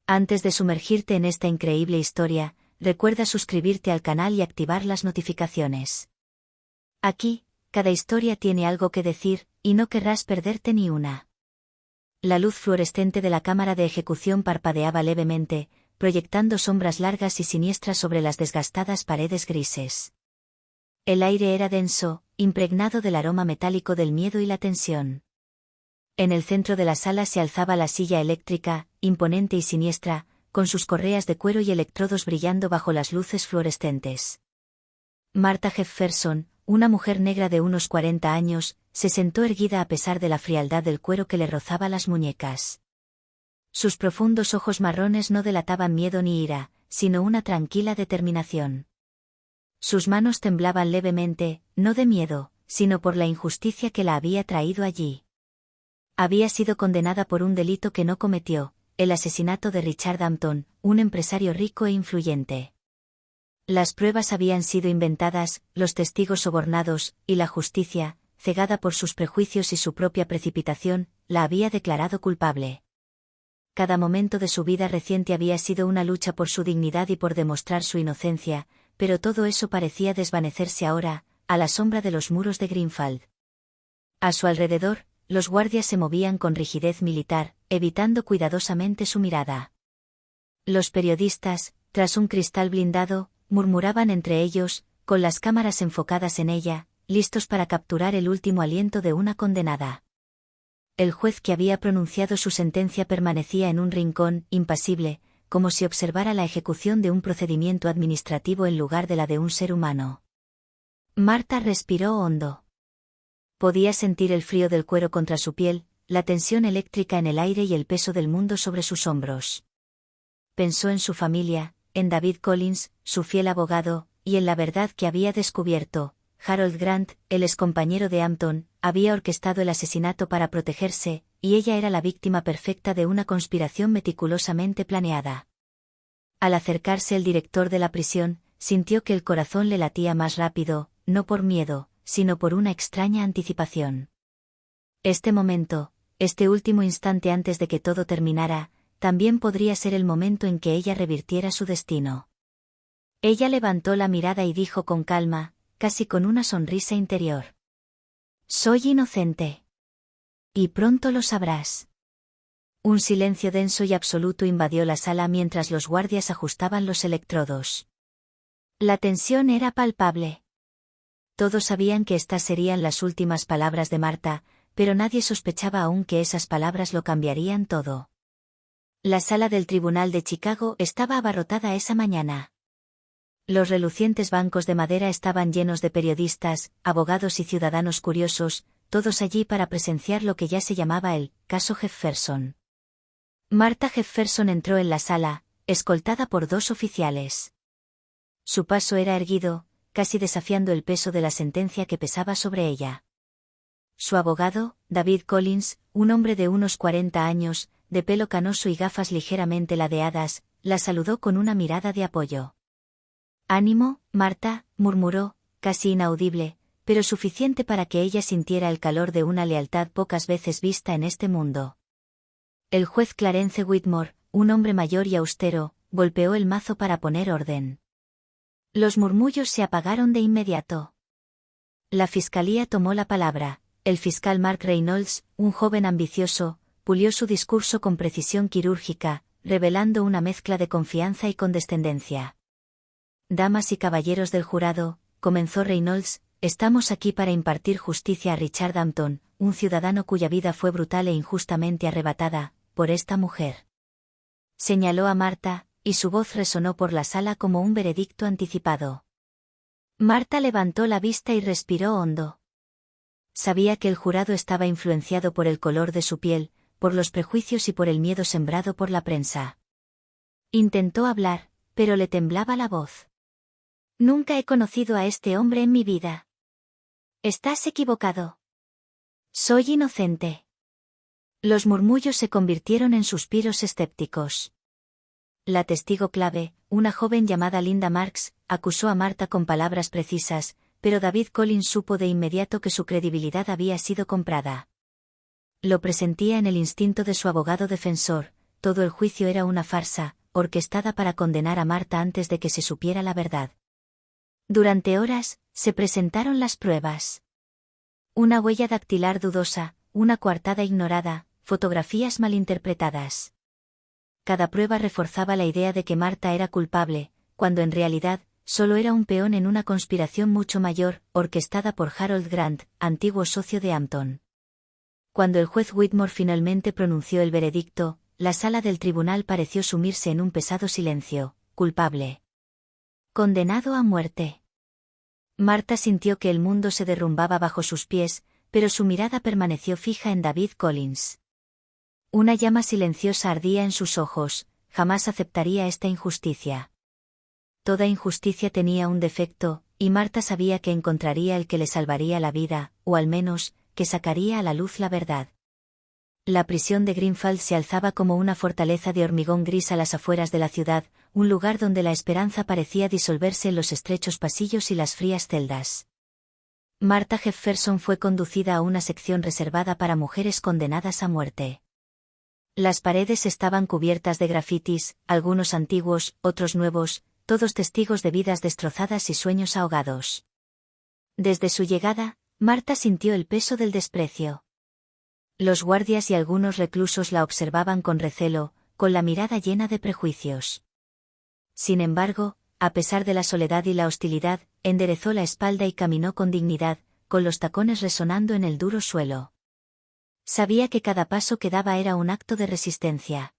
Antes de sumergirte en esta increíble historia, recuerda suscribirte al canal y activar las notificaciones. Aquí, cada historia tiene algo que decir, y no querrás perderte ni una. La luz fluorescente de la cámara de ejecución parpadeaba levemente, proyectando sombras largas y siniestras sobre las desgastadas paredes grises. El aire era denso, impregnado del aroma metálico del miedo y la tensión. En el centro de la sala se alzaba la silla eléctrica, imponente y siniestra, con sus correas de cuero y electrodos brillando bajo las luces fluorescentes. Martha Jefferson, una mujer negra de unos 40 años, se sentó erguida a pesar de la frialdad del cuero que le rozaba las muñecas. Sus profundos ojos marrones no delataban miedo ni ira, sino una tranquila determinación. Sus manos temblaban levemente, no de miedo, sino por la injusticia que la había traído allí. Había sido condenada por un delito que no cometió, el asesinato de Richard Hampton, un empresario rico e influyente. Las pruebas habían sido inventadas, los testigos sobornados, y la justicia, cegada por sus prejuicios y su propia precipitación, la había declarado culpable. Cada momento de su vida reciente había sido una lucha por su dignidad y por demostrar su inocencia, pero todo eso parecía desvanecerse ahora, a la sombra de los muros de Greenfield. A su alrededor, los guardias se movían con rigidez militar, evitando cuidadosamente su mirada. Los periodistas, tras un cristal blindado, murmuraban entre ellos, con las cámaras enfocadas en ella, listos para capturar el último aliento de una condenada. El juez que había pronunciado su sentencia permanecía en un rincón, impasible, como si observara la ejecución de un procedimiento administrativo en lugar de la de un ser humano. Martha respiró hondo. Podía sentir el frío del cuero contra su piel, la tensión eléctrica en el aire y el peso del mundo sobre sus hombros. Pensó en su familia, en David Collins, su fiel abogado, y en la verdad que había descubierto. Harold Grant, el excompañero de Hampton, había orquestado el asesinato para protegerse, y ella era la víctima perfecta de una conspiración meticulosamente planeada. Al acercarse el director de la prisión, sintió que el corazón le latía más rápido, no por miedo, sino por una extraña anticipación. Este momento, este último instante antes de que todo terminara, también podría ser el momento en que ella revirtiera su destino. Ella levantó la mirada y dijo con calma, casi con una sonrisa interior: «Soy inocente. Y pronto lo sabrás». Un silencio denso y absoluto invadió la sala mientras los guardias ajustaban los electrodos. La tensión era palpable. Todos sabían que estas serían las últimas palabras de Martha, pero nadie sospechaba aún que esas palabras lo cambiarían todo. La sala del Tribunal de Chicago estaba abarrotada esa mañana. Los relucientes bancos de madera estaban llenos de periodistas, abogados y ciudadanos curiosos, todos allí para presenciar lo que ya se llamaba el caso Jefferson. Martha Jefferson entró en la sala, escoltada por 2 oficiales. Su paso era erguido, casi desafiando el peso de la sentencia que pesaba sobre ella. Su abogado, David Collins, un hombre de unos 40 años, de pelo canoso y gafas ligeramente ladeadas, la saludó con una mirada de apoyo. «Ánimo, Martha», murmuró, casi inaudible, pero suficiente para que ella sintiera el calor de una lealtad pocas veces vista en este mundo. El juez Clarence Whitmore, un hombre mayor y austero, golpeó el mazo para poner orden. Los murmullos se apagaron de inmediato. La fiscalía tomó la palabra. El fiscal Mark Reynolds, un joven ambicioso, pulió su discurso con precisión quirúrgica, revelando una mezcla de confianza y condescendencia. «Damas y caballeros del jurado», comenzó Reynolds, «estamos aquí para impartir justicia a Richard Hampton, un ciudadano cuya vida fue brutal e injustamente arrebatada por esta mujer». Señaló a Martha, y su voz resonó por la sala como un veredicto anticipado. Martha levantó la vista y respiró hondo. Sabía que el jurado estaba influenciado por el color de su piel, por los prejuicios y por el miedo sembrado por la prensa. Intentó hablar, pero le temblaba la voz. «Nunca he conocido a este hombre en mi vida». «Estás equivocado. Soy inocente». Los murmullos se convirtieron en suspiros escépticos. La testigo clave, una joven llamada Linda Marks, acusó a Martha con palabras precisas, pero David Collins supo de inmediato que su credibilidad había sido comprada. Lo presentía en el instinto de su abogado defensor, todo el juicio era una farsa, orquestada para condenar a Marta antes de que se supiera la verdad. Durante horas, se presentaron las pruebas. Una huella dactilar dudosa, una coartada ignorada, fotografías malinterpretadas. Cada prueba reforzaba la idea de que Marta era culpable, cuando en realidad, solo era un peón en una conspiración mucho mayor, orquestada por Harold Grant, antiguo socio de Hampton. Cuando el juez Whitmore finalmente pronunció el veredicto, la sala del tribunal pareció sumirse en un pesado silencio. Culpable. Condenado a muerte. Marta sintió que el mundo se derrumbaba bajo sus pies, pero su mirada permaneció fija en David Collins. Una llama silenciosa ardía en sus ojos, jamás aceptaría esta injusticia. Toda injusticia tenía un defecto, y Marta sabía que encontraría el que le salvaría la vida, o al menos, que sacaría a la luz la verdad. La prisión de Greenfield se alzaba como una fortaleza de hormigón gris a las afueras de la ciudad, un lugar donde la esperanza parecía disolverse en los estrechos pasillos y las frías celdas. Marta Jefferson fue conducida a una sección reservada para mujeres condenadas a muerte. Las paredes estaban cubiertas de grafitis, algunos antiguos, otros nuevos, todos testigos de vidas destrozadas y sueños ahogados. Desde su llegada, Marta sintió el peso del desprecio. Los guardias y algunos reclusos la observaban con recelo, con la mirada llena de prejuicios. Sin embargo, a pesar de la soledad y la hostilidad, enderezó la espalda y caminó con dignidad, con los tacones resonando en el duro suelo. Sabía que cada paso que daba era un acto de resistencia.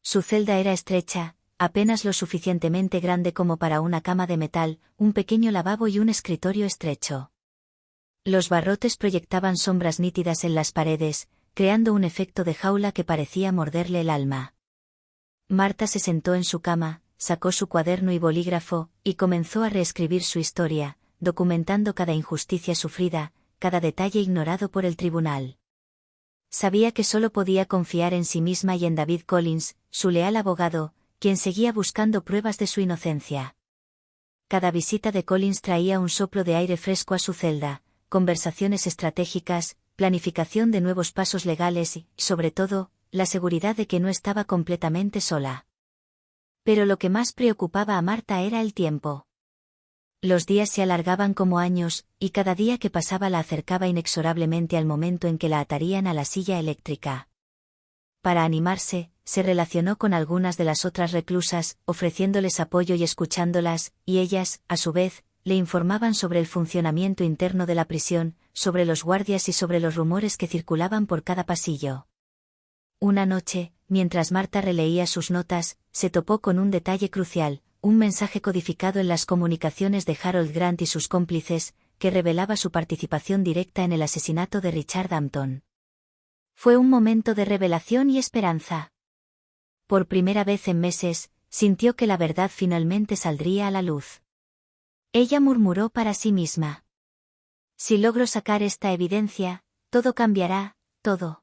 Su celda era estrecha, apenas lo suficientemente grande como para una cama de metal, un pequeño lavabo y un escritorio estrecho. Los barrotes proyectaban sombras nítidas en las paredes, creando un efecto de jaula que parecía morderle el alma. Marta se sentó en su cama, sacó su cuaderno y bolígrafo, y comenzó a reescribir su historia, documentando cada injusticia sufrida, cada detalle ignorado por el tribunal. Sabía que solo podía confiar en sí misma y en David Collins, su leal abogado, quien seguía buscando pruebas de su inocencia. Cada visita de Collins traía un soplo de aire fresco a su celda, conversaciones estratégicas, planificación de nuevos pasos legales y, sobre todo, la seguridad de que no estaba completamente sola. Pero lo que más preocupaba a Marta era el tiempo. Los días se alargaban como años, y cada día que pasaba la acercaba inexorablemente al momento en que la atarían a la silla eléctrica. Para animarse, se relacionó con algunas de las otras reclusas, ofreciéndoles apoyo y escuchándolas, y ellas, a su vez, le informaban sobre el funcionamiento interno de la prisión, sobre los guardias y sobre los rumores que circulaban por cada pasillo. Una noche, mientras Marta releía sus notas, se topó con un detalle crucial, un mensaje codificado en las comunicaciones de Harold Grant y sus cómplices, que revelaba su participación directa en el asesinato de Richard Hampton. Fue un momento de revelación y esperanza. Por primera vez en meses, sintió que la verdad finalmente saldría a la luz. Ella murmuró para sí misma. Si logro sacar esta evidencia, todo cambiará, todo.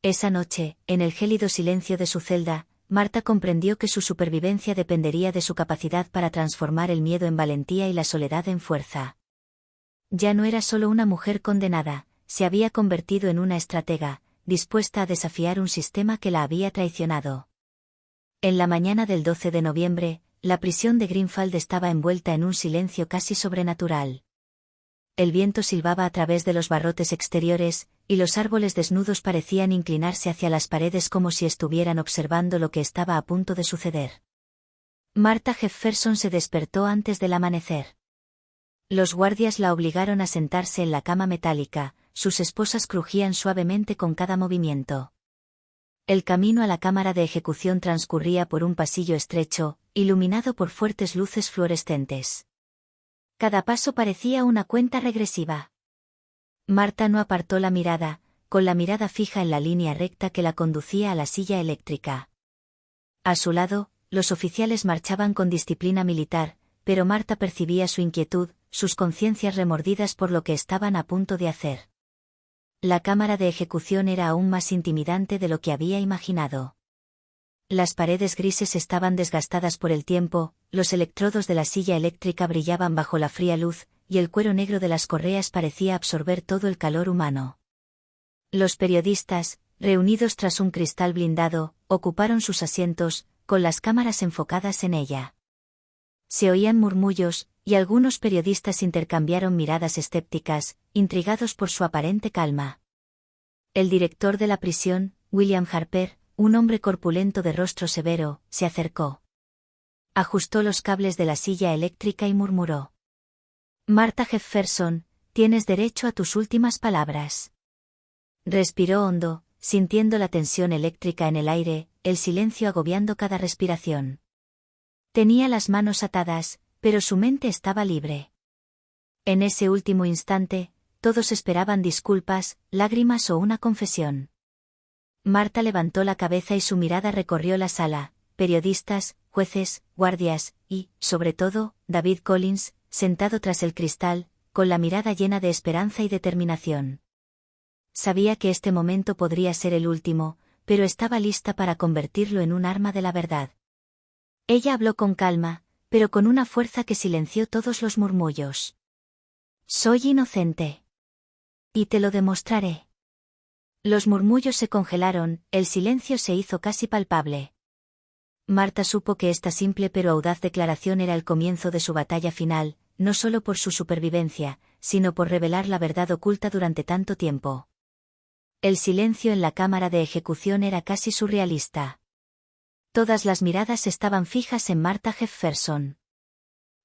Esa noche, en el gélido silencio de su celda, Marta comprendió que su supervivencia dependería de su capacidad para transformar el miedo en valentía y la soledad en fuerza. Ya no era solo una mujer condenada, se había convertido en una estratega, dispuesta a desafiar un sistema que la había traicionado. En la mañana del 12 de noviembre, la prisión de Greenfield estaba envuelta en un silencio casi sobrenatural. El viento silbaba a través de los barrotes exteriores, y los árboles desnudos parecían inclinarse hacia las paredes como si estuvieran observando lo que estaba a punto de suceder. Marta Jefferson se despertó antes del amanecer. Los guardias la obligaron a sentarse en la cama metálica, sus esposas crujían suavemente con cada movimiento. El camino a la cámara de ejecución transcurría por un pasillo estrecho, iluminado por fuertes luces fluorescentes. Cada paso parecía una cuenta regresiva. Marta no apartó la mirada, con la mirada fija en la línea recta que la conducía a la silla eléctrica. A su lado, los oficiales marchaban con disciplina militar, pero Marta percibía su inquietud, sus conciencias remordidas por lo que estaban a punto de hacer. La cámara de ejecución era aún más intimidante de lo que había imaginado. Las paredes grises estaban desgastadas por el tiempo, los electrodos de la silla eléctrica brillaban bajo la fría luz, y el cuero negro de las correas parecía absorber todo el calor humano. Los periodistas, reunidos tras un cristal blindado, ocuparon sus asientos, con las cámaras enfocadas en ella. Se oían murmullos, y algunos periodistas intercambiaron miradas escépticas, intrigados por su aparente calma. El director de la prisión, William Harper, un hombre corpulento de rostro severo, se acercó. Ajustó los cables de la silla eléctrica y murmuró: «Marta Jefferson, tienes derecho a tus últimas palabras». Respiró hondo, sintiendo la tensión eléctrica en el aire, el silencio agobiando cada respiración. Tenía las manos atadas, pero su mente estaba libre. En ese último instante, todos esperaban disculpas, lágrimas o una confesión. Marta levantó la cabeza y su mirada recorrió la sala, periodistas, jueces, guardias, y, sobre todo, David Collins, sentado tras el cristal, con la mirada llena de esperanza y determinación. Sabía que este momento podría ser el último, pero estaba lista para convertirlo en un arma de la verdad. Ella habló con calma, pero con una fuerza que silenció todos los murmullos. «Soy inocente. Y te lo demostraré». Los murmullos se congelaron, el silencio se hizo casi palpable. Marta supo que esta simple pero audaz declaración era el comienzo de su batalla final, no solo por su supervivencia, sino por revelar la verdad oculta durante tanto tiempo. El silencio en la cámara de ejecución era casi surrealista. Todas las miradas estaban fijas en Marta Jefferson.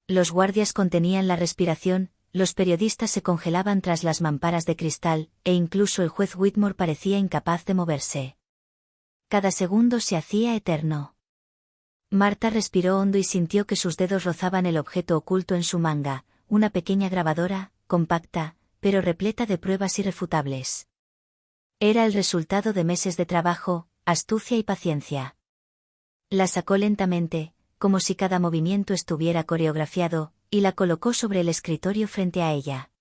Los guardias contenían la respiración, los periodistas se congelaban tras las mamparas de cristal, e incluso el juez Whitmore parecía incapaz de moverse. Cada segundo se hacía eterno. Marta respiró hondo y sintió que sus dedos rozaban el objeto oculto en su manga, una pequeña grabadora, compacta, pero repleta de pruebas irrefutables. Era el resultado de meses de trabajo, astucia y paciencia. La sacó lentamente, como si cada movimiento estuviera coreografiado, y la colocó sobre el escritorio frente a ella.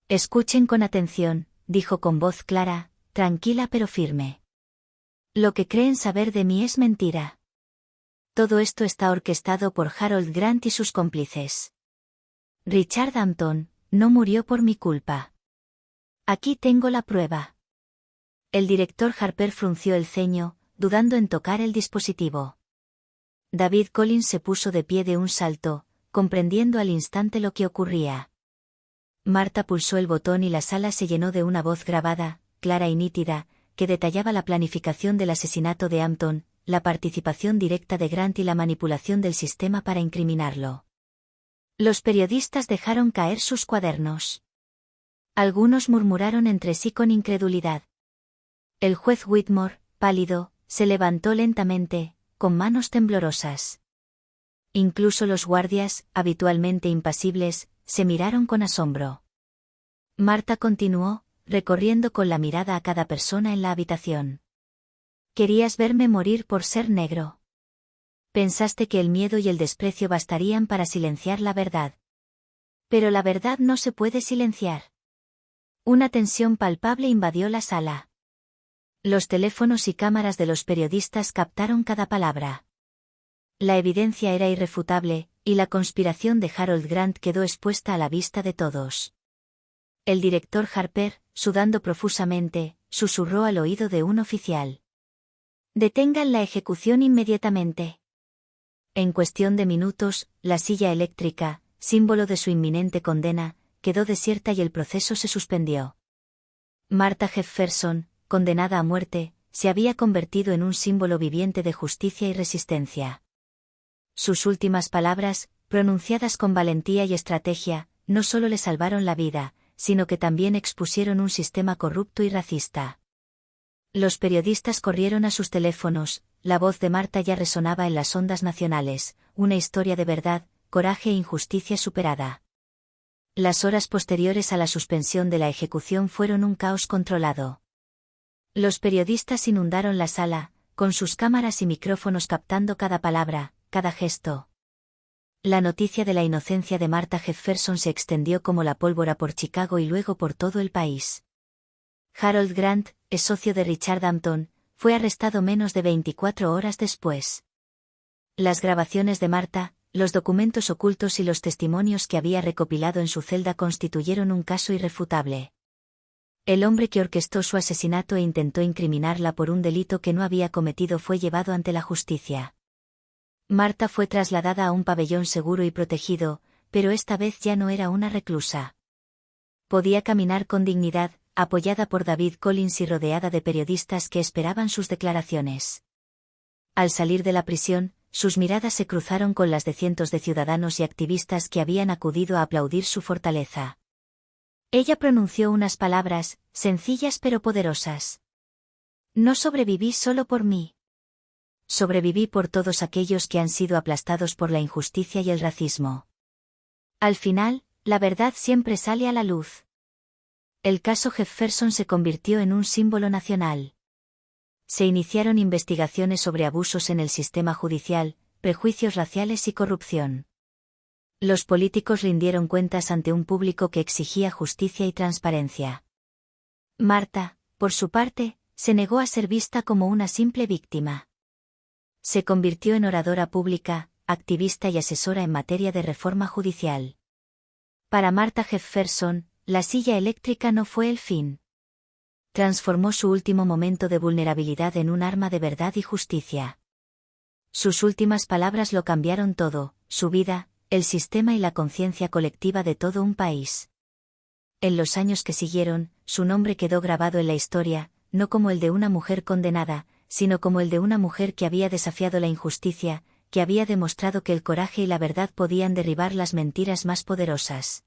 «Escuchen con atención», dijo con voz clara, tranquila pero firme. «Lo que creen saber de mí es mentira. Todo esto está orquestado por Harold Grant y sus cómplices. Richard Hampton no murió por mi culpa. Aquí tengo la prueba». El director Harper frunció el ceño, dudando en tocar el dispositivo. David Collins se puso de pie de un salto, comprendiendo al instante lo que ocurría. Marta pulsó el botón y la sala se llenó de una voz grabada, clara y nítida, que detallaba la planificación del asesinato de Hampton, la participación directa de Grant y la manipulación del sistema para incriminarlo. Los periodistas dejaron caer sus cuadernos. Algunos murmuraron entre sí con incredulidad. El juez Whitmore, pálido, se levantó lentamente, con manos temblorosas. Incluso los guardias, habitualmente impasibles, se miraron con asombro. Marta continuó, recorriendo con la mirada a cada persona en la habitación. «Querías verme morir por ser negro. Pensaste que el miedo y el desprecio bastarían para silenciar la verdad. Pero la verdad no se puede silenciar». Una tensión palpable invadió la sala. Los teléfonos y cámaras de los periodistas captaron cada palabra. La evidencia era irrefutable, y la conspiración de Harold Grant quedó expuesta a la vista de todos. El director Harper, sudando profusamente, susurró al oído de un oficial: «Detengan la ejecución inmediatamente». En cuestión de minutos, la silla eléctrica, símbolo de su inminente condena, quedó desierta y el proceso se suspendió. Marta Jefferson, condenada a muerte, se había convertido en un símbolo viviente de justicia y resistencia. Sus últimas palabras, pronunciadas con valentía y estrategia, no solo le salvaron la vida, sino que también expusieron un sistema corrupto y racista. Los periodistas corrieron a sus teléfonos, la voz de Marta ya resonaba en las ondas nacionales, una historia de verdad, coraje e injusticia superada. Las horas posteriores a la suspensión de la ejecución fueron un caos controlado. Los periodistas inundaron la sala, con sus cámaras y micrófonos captando cada palabra, cada gesto. La noticia de la inocencia de Marta Jefferson se extendió como la pólvora por Chicago y luego por todo el país. Harold Grant, ex socio de Richard Hampton, fue arrestado menos de 24 horas después. Las grabaciones de Marta, los documentos ocultos y los testimonios que había recopilado en su celda constituyeron un caso irrefutable. El hombre que orquestó su asesinato e intentó incriminarla por un delito que no había cometido fue llevado ante la justicia. Marta fue trasladada a un pabellón seguro y protegido, pero esta vez ya no era una reclusa. Podía caminar con dignidad, apoyada por David Collins y rodeada de periodistas que esperaban sus declaraciones. Al salir de la prisión, sus miradas se cruzaron con las de cientos de ciudadanos y activistas que habían acudido a aplaudir su fortaleza. Ella pronunció unas palabras, sencillas pero poderosas. No sobreviví solo por mí. Sobreviví por todos aquellos que han sido aplastados por la injusticia y el racismo. Al final, la verdad siempre sale a la luz. El caso Jefferson se convirtió en un símbolo nacional. Se iniciaron investigaciones sobre abusos en el sistema judicial, prejuicios raciales y corrupción. Los políticos rindieron cuentas ante un público que exigía justicia y transparencia. Marta, por su parte, se negó a ser vista como una simple víctima. Se convirtió en oradora pública, activista y asesora en materia de reforma judicial. Para Marta Jefferson, la silla eléctrica no fue el fin. Transformó su último momento de vulnerabilidad en un arma de verdad y justicia. Sus últimas palabras lo cambiaron todo, su vida, el sistema y la conciencia colectiva de todo un país. En los años que siguieron, su nombre quedó grabado en la historia, no como el de una mujer condenada, sino como el de una mujer que había desafiado la injusticia, que había demostrado que el coraje y la verdad podían derribar las mentiras más poderosas.